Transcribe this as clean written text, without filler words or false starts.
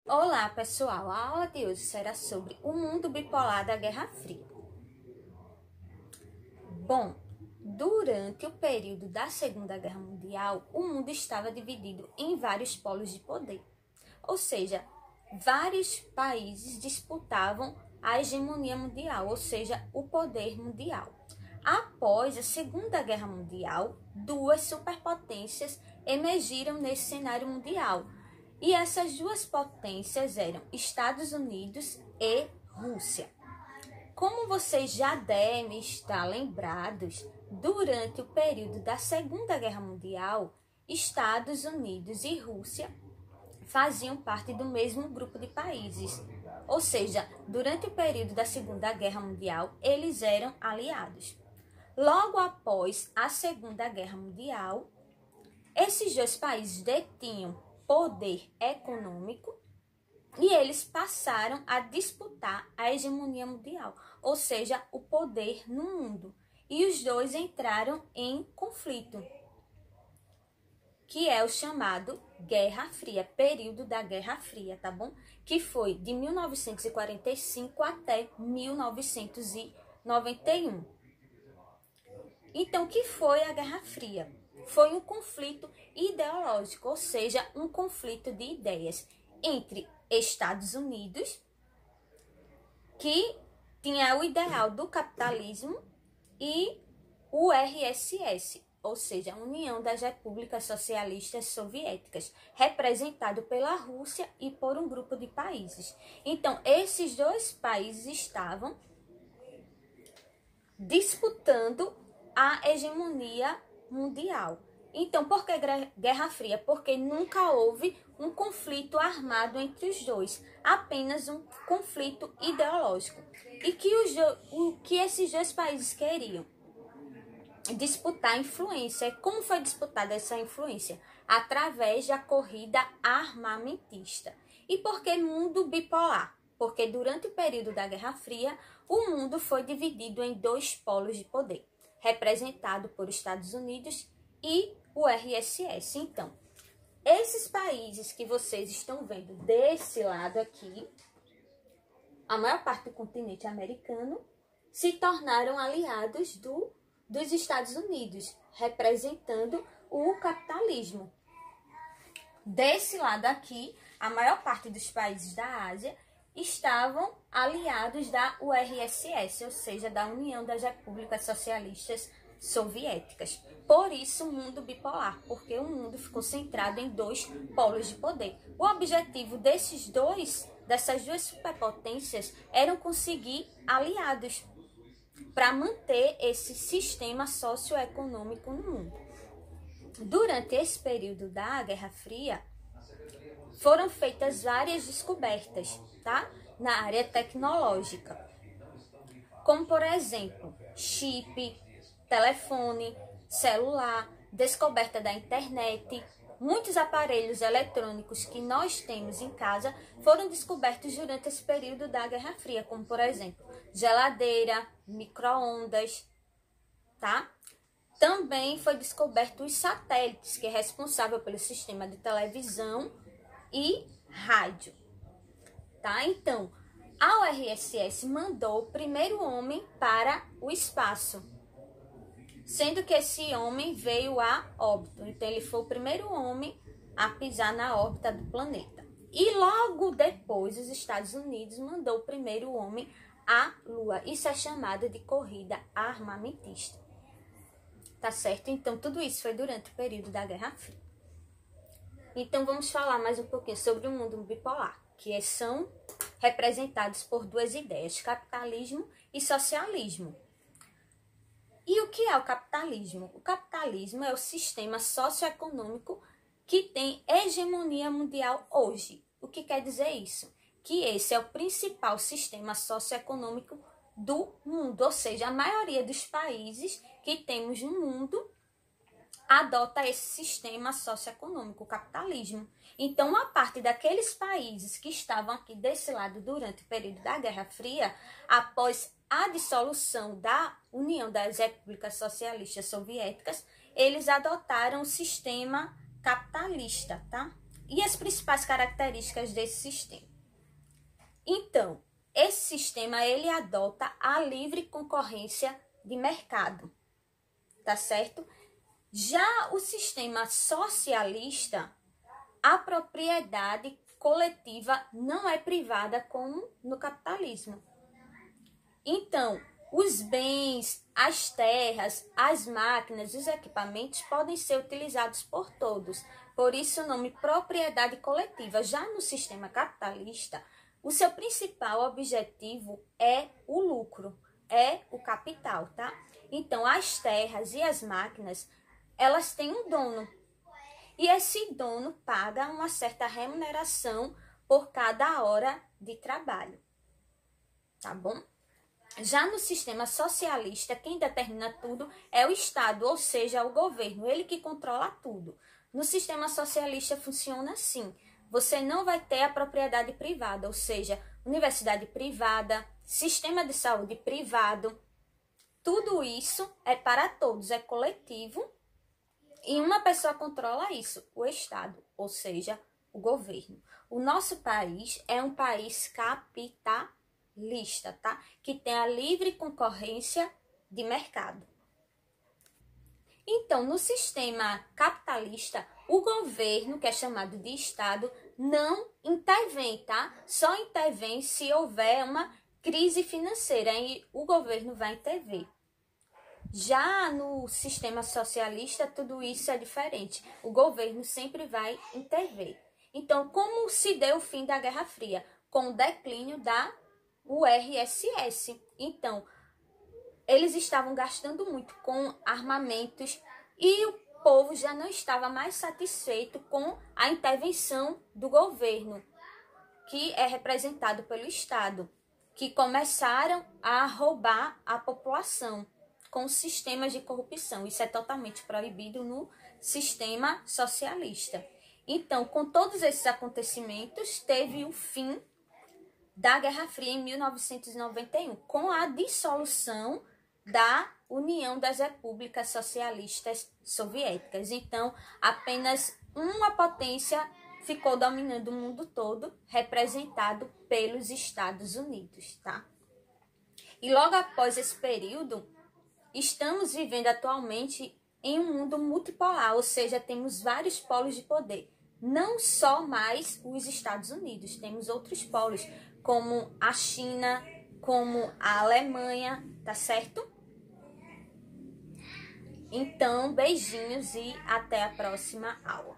Olá, pessoal! A aula de hoje será sobre o mundo bipolar da Guerra Fria. Bom, durante o período da Segunda Guerra Mundial, o mundo estava dividido em vários polos de poder. Ou seja, vários países disputavam a hegemonia mundial, ou seja, o poder mundial. Após a Segunda Guerra Mundial, duas superpotências emergiram nesse cenário mundial. E essas duas potências eram Estados Unidos e Rússia. Como vocês já devem estar lembrados, durante o período da Segunda Guerra Mundial, Estados Unidos e Rússia faziam parte do mesmo grupo de países. Ou seja, durante o período da Segunda Guerra Mundial, eles eram aliados. Logo após a Segunda Guerra Mundial, esses dois países detinham poder econômico e eles passaram a disputar a hegemonia mundial, ou seja, o poder no mundo. E os dois entraram em conflito, que é o chamado Guerra Fria, período da Guerra Fria, tá bom? Que foi de 1945 até 1991. Então, o que foi a Guerra Fria? Foi um conflito ideológico, ou seja, um conflito de ideias entre Estados Unidos, que tinha o ideal do capitalismo, e o URSS, ou seja, a União das Repúblicas Socialistas Soviéticas, representado pela Rússia e por um grupo de países. Então, esses dois países estavam disputando a hegemonia mundial. Então, por que Guerra Fria? Porque nunca houve um conflito armado entre os dois, apenas um conflito ideológico. E o que esses dois países queriam? Disputar influência. Como foi disputada essa influência? Através da corrida armamentista. E por que mundo bipolar? Porque durante o período da Guerra Fria, o mundo foi dividido em dois polos de poder, representado por Estados Unidos e o URSS. Então, esses países que vocês estão vendo desse lado aqui, a maior parte do continente americano, se tornaram aliados dos Estados Unidos, representando o capitalismo. Desse lado aqui, a maior parte dos países da Ásia estavam aliados da URSS, ou seja, da União das Repúblicas Socialistas Soviéticas. Por isso, o mundo bipolar, porque o mundo ficou centrado em dois polos de poder. O objetivo dessas duas superpotências era conseguir aliados para manter esse sistema socioeconômico no mundo. Durante esse período da Guerra Fria, foram feitas várias descobertas, tá? Na área tecnológica, como por exemplo, chip, telefone, celular, descoberta da internet. Muitos aparelhos eletrônicos que nós temos em casa foram descobertos durante esse período da Guerra Fria, como por exemplo, geladeira, micro-ondas, tá? Também foi descoberto os satélites, que é responsável pelo sistema de televisão e rádio, tá? Então, a URSS mandou o primeiro homem para o espaço, sendo que esse homem veio a óbito. Então, ele foi o primeiro homem a pisar na órbita do planeta. E logo depois, os Estados Unidos mandou o primeiro homem à Lua. Isso é chamado de corrida armamentista. Tá certo? Então, tudo isso foi durante o período da Guerra Fria. Então, vamos falar mais um pouquinho sobre o mundo bipolar, que são representados por duas ideias, capitalismo e socialismo. E o que é o capitalismo? O capitalismo é o sistema socioeconômico que tem hegemonia mundial hoje. O que quer dizer isso? Que esse é o principal sistema socioeconômico do mundo, ou seja, a maioria dos países que temos no mundo adota esse sistema socioeconômico, o capitalismo. Então, uma parte daqueles países que estavam aqui desse lado durante o período da Guerra Fria, após a dissolução da União das Repúblicas Socialistas Soviéticas, eles adotaram o sistema capitalista, tá? E as principais características desse sistema? Então, esse sistema ele adota a livre concorrência de mercado, tá certo? Já o sistema socialista, a propriedade coletiva não é privada como no capitalismo. Então, os bens, as terras, as máquinas, os equipamentos podem ser utilizados por todos. Por isso o nome propriedade coletiva. Já no sistema capitalista, o seu principal objetivo é o lucro, é o capital, tá? Então, as terras e as máquinas, elas têm um dono. E esse dono paga uma certa remuneração por cada hora de trabalho, tá bom? Já no sistema socialista, quem determina tudo é o Estado, ou seja, o governo, ele que controla tudo. No sistema socialista funciona assim, você não vai ter a propriedade privada, ou seja, universidade privada, sistema de saúde privado, tudo isso é para todos, é coletivo, e uma pessoa controla isso, o Estado, ou seja, o governo. O nosso país é um país capitalista, tá? Que tem a livre concorrência de mercado. Então, no sistema capitalista, o governo, que é chamado de Estado, não intervém, tá? Só intervém se houver uma crise financeira, aí o governo vai intervir. Já no sistema socialista, tudo isso é diferente. O governo sempre vai intervir. Então, como se deu o fim da Guerra Fria? Com o declínio da URSS. Então, eles estavam gastando muito com armamentos e o povo já não estava mais satisfeito com a intervenção do governo, que é representado pelo Estado, que começaram a roubar a população com sistemas de corrupção. Isso é totalmente proibido no sistema socialista. Então, com todos esses acontecimentos, teve o fim da Guerra Fria em 1991, com a dissolução da União das Repúblicas Socialistas Soviéticas. Então, apenas uma potência ficou dominando o mundo todo, representado pelos Estados Unidos, tá? E logo após esse período, estamos vivendo atualmente em um mundo multipolar, ou seja, temos vários polos de poder. Não só mais os Estados Unidos, temos outros polos, como a China, como a Alemanha, tá certo? Então, beijinhos e até a próxima aula.